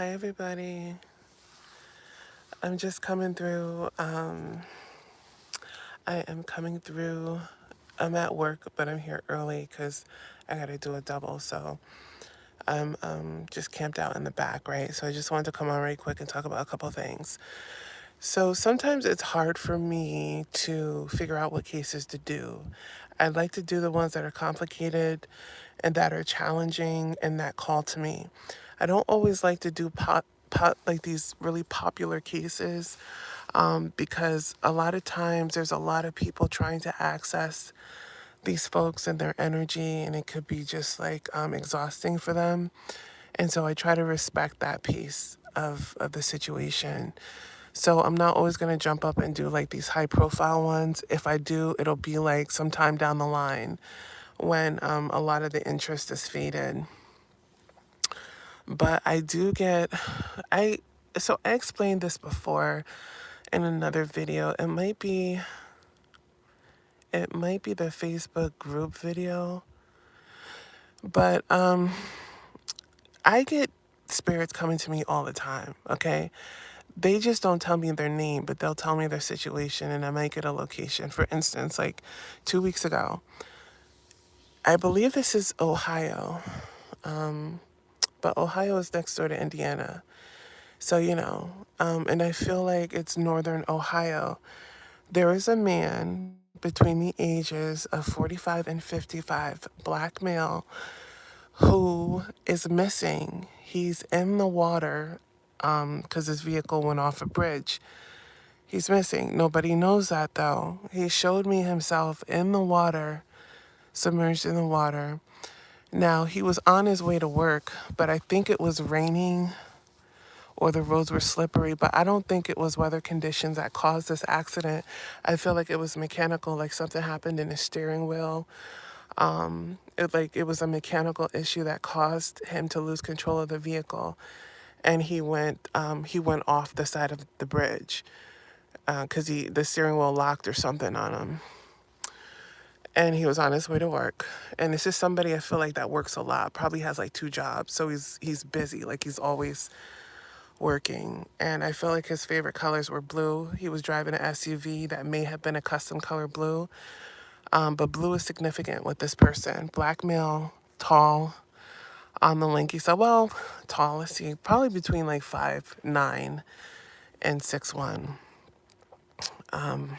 Hi everybody. I'm just coming through. I am coming through. I'm at work, but I'm here early because I got to do a double. So I'm just camped out in the back, right? So I just wanted to come on right quick and talk about a couple of things. So sometimes it's hard for me to figure out what cases to do. I'd like to do the ones that are complicated and that are challenging and that call to me. I don't always like to do like these really popular cases because a lot of times there's a lot of people trying to access these folks and their energy, and it could be just like exhausting for them. And so I try to respect that piece of the situation. So I'm not always going to jump up and do like these high profile ones. If I do, it'll be like sometime down the line when a lot of the interest is faded. But I do get, I, so I explained this before in another video. It might be the Facebook group video, but I get spirits coming to me all the time, okay? They just don't tell me their name, but they'll tell me their situation and I might get a location. For instance, like 2 weeks ago, I believe this is Ohio, but Ohio is next door to Indiana. So, and I feel like it's northern Ohio. There is a man between the ages of 45 and 55, black male, who is missing. He's in the water because his vehicle went off a bridge. He's missing. Nobody knows that though. He showed me himself in the water, submerged in the water. Now, he was on his way to work, but I think it was raining or the roads were slippery, but I don't think it was weather conditions that caused this accident. I feel like it was mechanical, like something happened in his steering wheel. It was a mechanical issue that caused him to lose control of the vehicle, and he went off the side of the bridge because the steering wheel locked or something on him, and he was on his way to work. And this is somebody I feel like that works a lot, probably has like 2 jobs, so he's busy, like he's always working. And I feel like his favorite colors were blue. He was driving an SUV that may have been a custom color blue. But blue is significant with this person. Black male, tall, on the lanky side. Well, tall, let's see, probably between like 5'9" and 6'1", on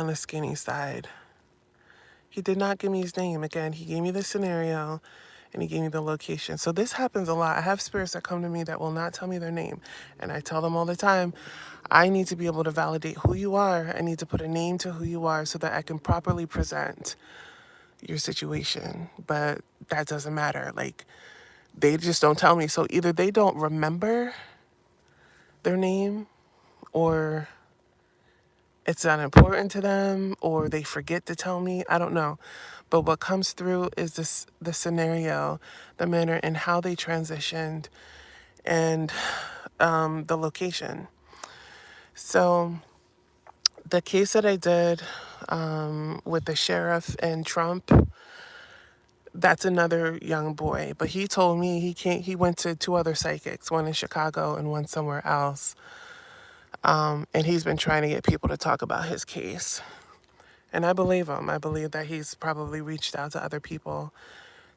the skinny side. He did not give me his name. Again, he gave me the scenario and he gave me the location. So this happens a lot. I have spirits that come to me that will not tell me their name. And I tell them all the time, I need to be able to validate who you are. I need to put a name to who you are so that I can properly present your situation. But that doesn't matter. Like, they just don't tell me. So either they don't remember their name, or it's not important to them, or they forget to tell me. I don't know. But what comes through is the scenario, the manner and how they transitioned, and the location. So the case that I did with the sheriff and Trump, that's another young boy. But he told me he went to 2 other psychics, one in Chicago and one somewhere else. And he's been trying to get people to talk about his case. And I believe him. I believe that he's probably reached out to other people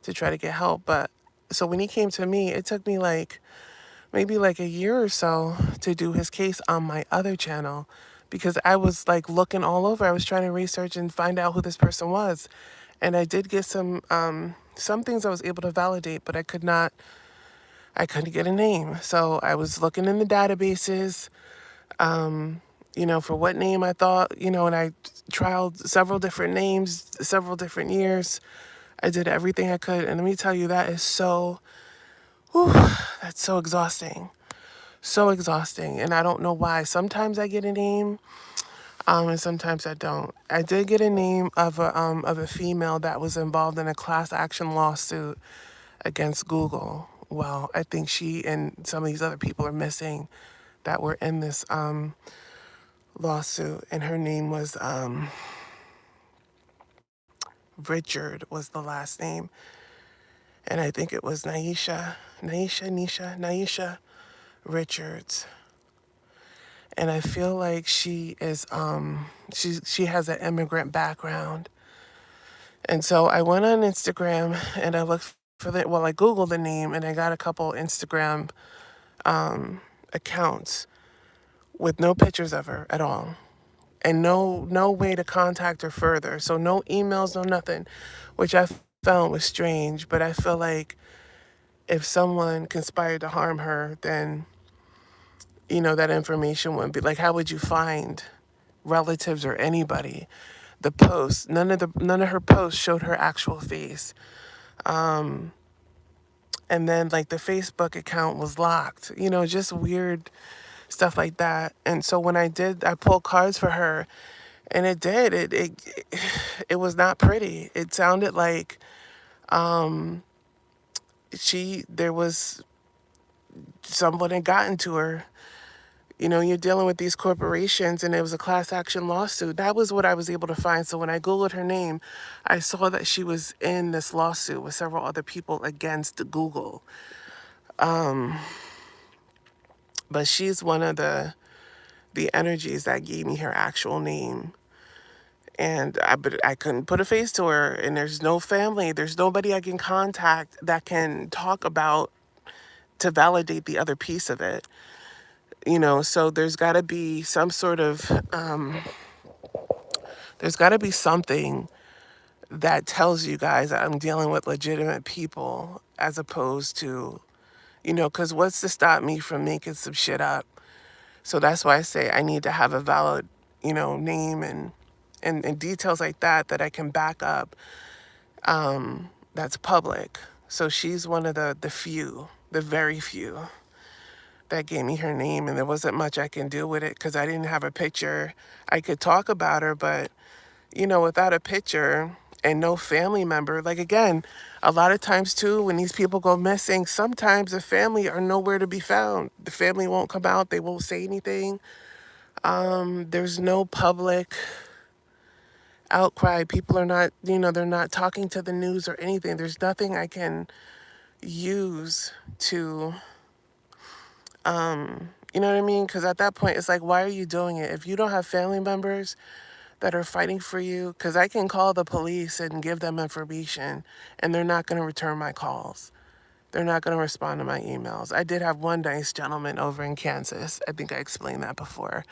to try to get help. But so when he came to me, it took me like maybe like a year or so to do his case on my other channel because I was like looking all over. I was trying to research and find out who this person was. And I did get some things I was able to validate, but I couldn't get a name. So I was looking in the databases, for what name I thought, and I trialed several different names, several different years. I did everything I could. And let me tell you, that's so exhausting. So exhausting. And I don't know why. Sometimes I get a name, and sometimes I don't. I did get a name of a female that was involved in a class action lawsuit against Google. Well, I think she and some of these other people are missing that were in this lawsuit, and her name was Richard was the last name. and I think it was Naisha Richards. And I feel like she is she has an immigrant background. And so I went on Instagram and I looked for I Googled the name and I got a couple Instagram accounts with no pictures of her at all. And no way to contact her further. So no emails, no nothing, which I found was strange. But I feel like if someone conspired to harm her, then that information wouldn't be like, how would you find relatives or anybody? The posts, none of her posts showed her actual face. And then like the Facebook account was locked, just weird stuff like that. And so when I pulled cards for her, and it was not pretty. It sounded like there was someone had gotten to her. You're dealing with these corporations, and it was a class action lawsuit. That was what I was able to find. So when I Googled her name, I saw that she was in this lawsuit with several other people against Google. But she's one of the energies that gave me her actual name. But I couldn't put a face to her, and there's no family, there's nobody I can contact that can talk about to validate the other piece of it. So there's got to be some sort of there's got to be something that tells you guys that I'm dealing with legitimate people, as opposed to, because what's to stop me from making some shit up? So that's why I say I need to have a valid, name and details like that I can back up. That's public. So she's one of the few, the very few, that gave me her name, and there wasn't much I can do with it because I didn't have a picture. I could talk about her, but without a picture and no family member, like again, a lot of times too, when these people go missing, sometimes the family are nowhere to be found. The family won't come out, they won't say anything. There's no public outcry. People are not, they're not talking to the news or anything. There's nothing I can use to, you know what I mean? Because at that point, it's like, why are you doing it? If you don't have family members that are fighting for you, because I can call the police and give them information, and they're not going to return my calls. They're not going to respond to my emails. I did have one nice gentleman over in Kansas. I think I explained that before.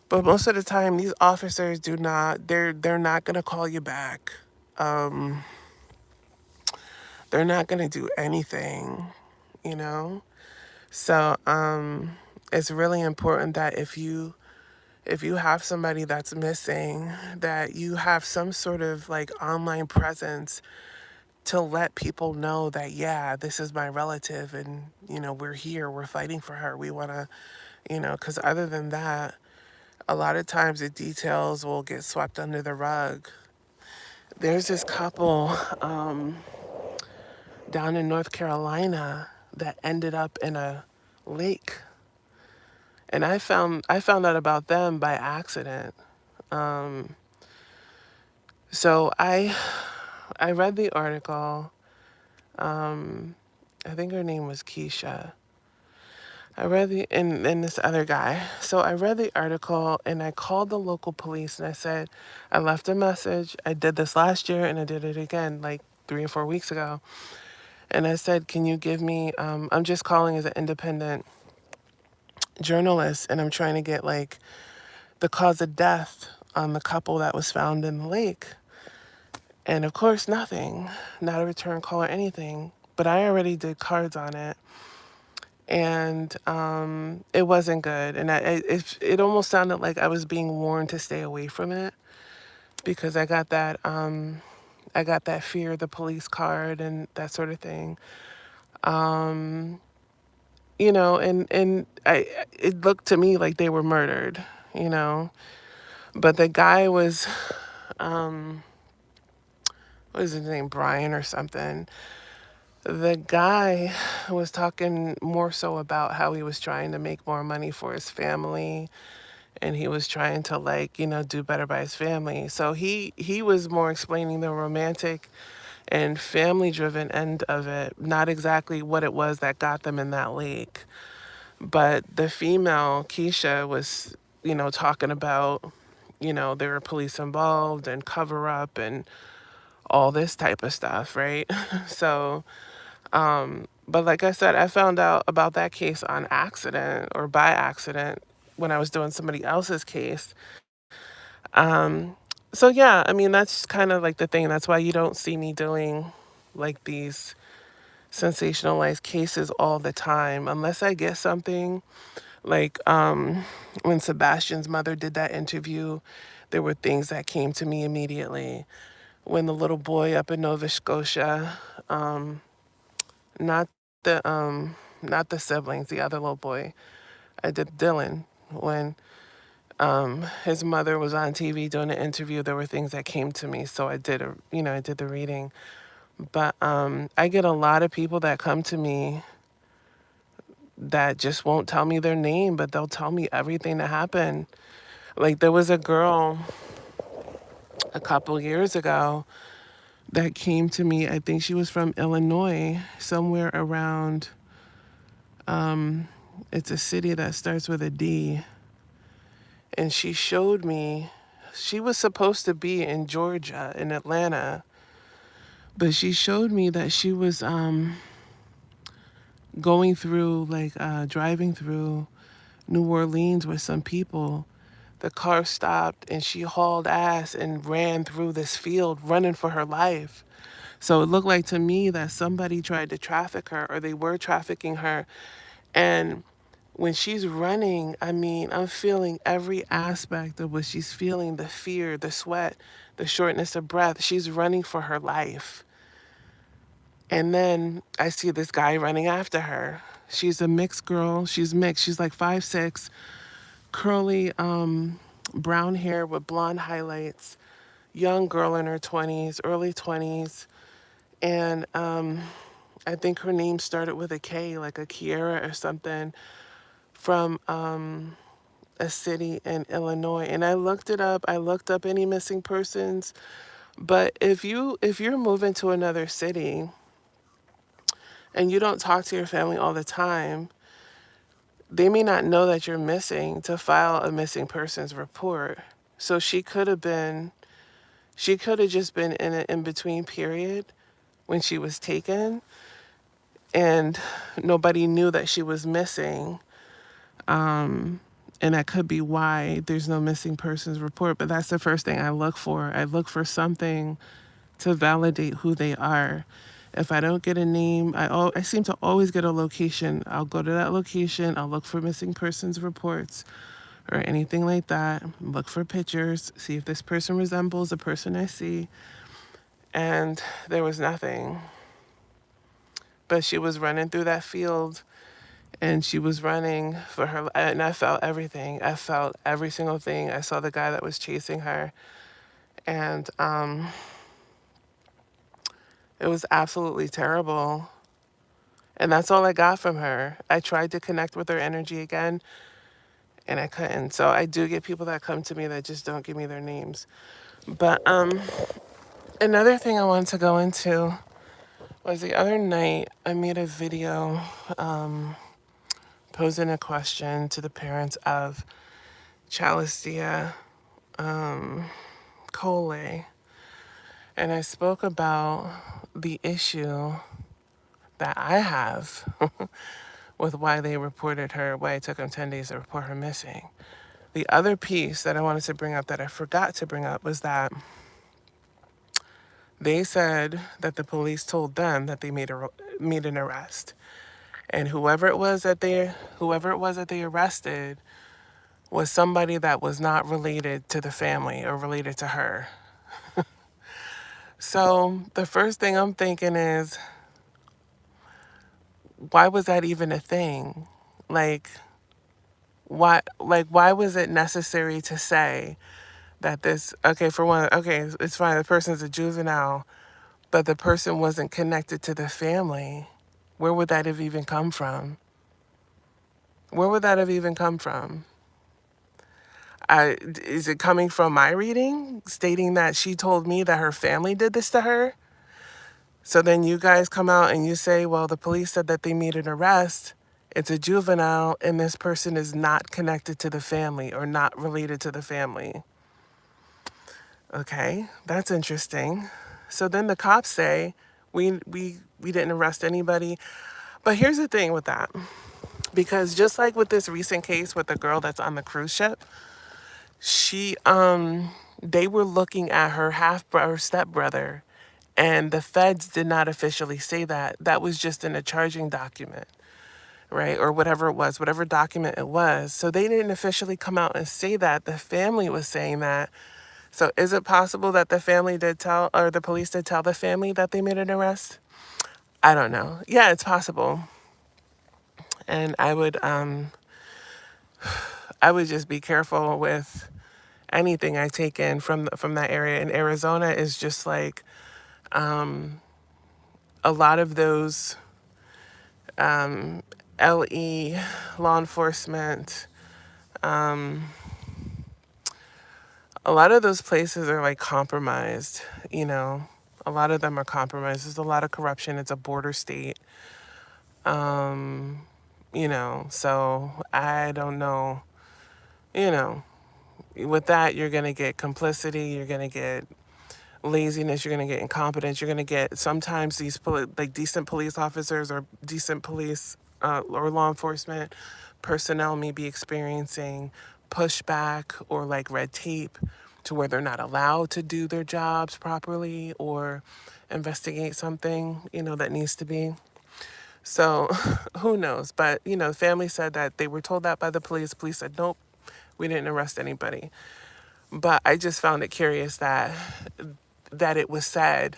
But most of the time, these officers they're not going to call you back. They're not going to do anything, you know? So it's really important that if you have somebody that's missing, that you have some sort of like online presence to let people know that, yeah, this is my relative, and, we're here, we're fighting for her. We want to, because other than that, a lot of times the details will get swept under the rug. There's this couple down in North Carolina that ended up in a lake. And I found out about them by accident. So I read the article. I think her name was Keisha. I read and this other guy. So I read the article and I called the local police and I said, I left a message. I did this last year and I did it again like 3 or 4 weeks ago. And I said, can you give me, I'm just calling as an independent journalist, and I'm trying to get like the cause of death on the couple that was found in the lake. And of course, nothing, not a return call or anything. But I already did cards on it. And it wasn't good. And it almost sounded like I was being warned to stay away from it, because I got that fear the police card and that sort of thing. And it looked to me like they were murdered, you know. But the guy was, what is his name, Brian or something. The guy was talking more so about how he was trying to make more money for his family, and he was trying to like, do better by his family. So he was more explaining the romantic and family driven end of it, not exactly what it was that got them in that lake. But the female, Keisha, was, talking about, there were police involved and cover up and all this type of stuff, right? So, but like I said, I found out about that case on accident or by accident when I was doing somebody else's case. Um, so yeah, I mean, that's kind of like the thing. That's why you don't see me doing like these sensationalized cases all the time unless I get something like when Sebastian's mother did that interview, there were things that came to me immediately. When the little boy up in Nova Scotia, not the not the siblings, the other little boy, I did Dylan. When his mother was on TV doing an interview, there were things that came to me, so I did I did the reading. But I get a lot of people that come to me that just won't tell me their name, but they'll tell me everything that happened. Like there was a girl a couple years ago that came to me. I think she was from Illinois, somewhere around it's a city that starts with a D. And she showed me she was supposed to be in Georgia, in Atlanta, but she showed me that she was going through like driving through New Orleans with some people. The car stopped and she hauled ass and ran through this field running for her life. So it looked like to me that somebody tried to traffic her or they were trafficking her. And when she's running, I mean, I'm feeling every aspect of what she's feeling, the fear, the sweat, the shortness of breath. She's running for her life. And then I see this guy running after her. She's a mixed girl. She's mixed. She's like 5'6", curly brown hair with blonde highlights, young girl in her 20s, early 20s. And I think her name started with a K, like a Kiera or something, from a city in Illinois. And I looked it up. I looked up any missing persons. But if you're moving to another city and you don't talk to your family all the time, they may not know that you're missing to file a missing persons report. So she could have just been in an in-between period when she was taken and nobody knew that she was missing. And that could be why there's no missing persons report. But that's the first thing I look for. I look for something to validate who they are. If I don't get a name, I seem to always get a location. I'll go to that location. I'll look for missing persons reports or anything like that. Look for pictures, see if this person resembles a person I see. And there was nothing. But she was running through that field and she was running for her, and I felt everything. I felt every single thing. I saw the guy that was chasing her, and it was absolutely terrible. And that's all I got from her. I tried to connect with her energy again, and I couldn't. So I do get people that come to me that just don't give me their names. But another thing I wanted to go into was the other night I made a video posing a question to the parents of Challistia Colelay. And I spoke about the issue that I have with why they reported her, why it took them 10 days to report her missing. The other piece that I wanted to bring up that I forgot to bring up was that they said that the police told them that they made an arrest. And whoever it was that they arrested was somebody that was not related to the family or related to her. So the first thing I'm thinking is, why was that even a thing? Why was it necessary to say that this, okay, for one, okay, it's fine, the person's a juvenile, but the person wasn't connected to the family? Where would that have even come from? Where would that have even come from? Is it coming from my reading, stating that she told me that her family did this to her? So then you guys come out and you say, well, the police said that they made an arrest. It's a juvenile, and this person is not connected to the family or not related to the family. Okay, that's interesting. So then the cops say, we didn't arrest anybody. But here's the thing with that. Because just like with this recent case with the girl that's on the cruise ship, they were looking at her stepbrother, and the feds did not officially say that. That was just in a charging document, right? Or whatever it was, whatever document it was. So they didn't officially come out and say that. The family was saying that. So is it possible that the family did tell, or the police did tell the family that they made an arrest? I don't know. Yeah, it's possible. And I would just be careful with anything I take in from that area. In Arizona is just like a lot of those LE law enforcement. A lot of those places are like compromised. You know, a lot of them are compromised. There's a lot of corruption. It's a border state. You know, so I don't know. You know, with that, you're gonna get complicity. You're gonna get laziness, you're going to get incompetence, you're going to get sometimes these like decent police officers or decent police or law enforcement personnel may be experiencing pushback or like red tape to where they're not allowed to do their jobs properly or investigate something, you know, that needs to be. So who knows? But, you know, the family said that they were told that by the police. Police said, nope, we didn't arrest anybody. But I just found it curious that it was said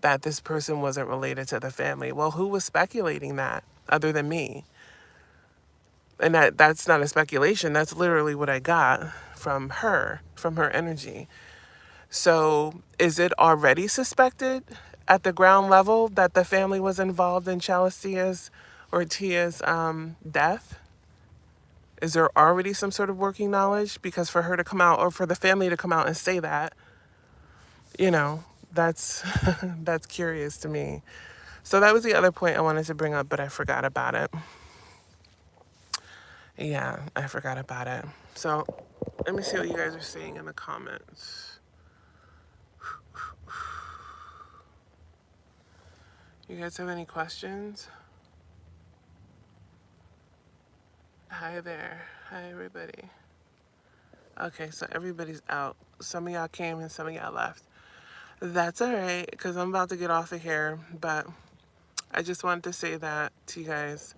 that this person wasn't related to the family. Well, who was speculating that other than me? And that's not a speculation. That's literally what I got from her energy. So is it already suspected at the ground level that the family was involved in Chalistia's or Tia's death? Is there already some sort of working knowledge? Because for her to come out or for the family to come out and say that, you know, that's that's curious to me. So that was the other point I wanted to bring up, but I forgot about it. Yeah, I forgot about it. So let me see what you guys are saying in the comments. You guys have any questions? Hi there. Hi, everybody. Okay, so everybody's out. Some of y'all came and some of y'all left. That's all right, because I'm about to get off of here, but I just wanted to say that to you guys.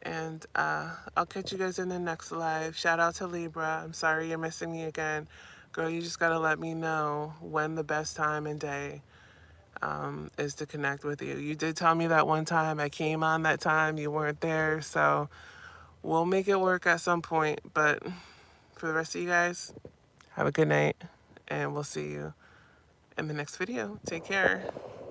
And I'll catch you guys in the next live. Shout out to Libra. I'm sorry you're missing me again. Girl, you just got to let me know when the best time and day is to connect with you. You did tell me that one time. I came on that time. You weren't there. So we'll make it work at some point. But for the rest of you guys, have a good night. And we'll see you in the next video. Take care.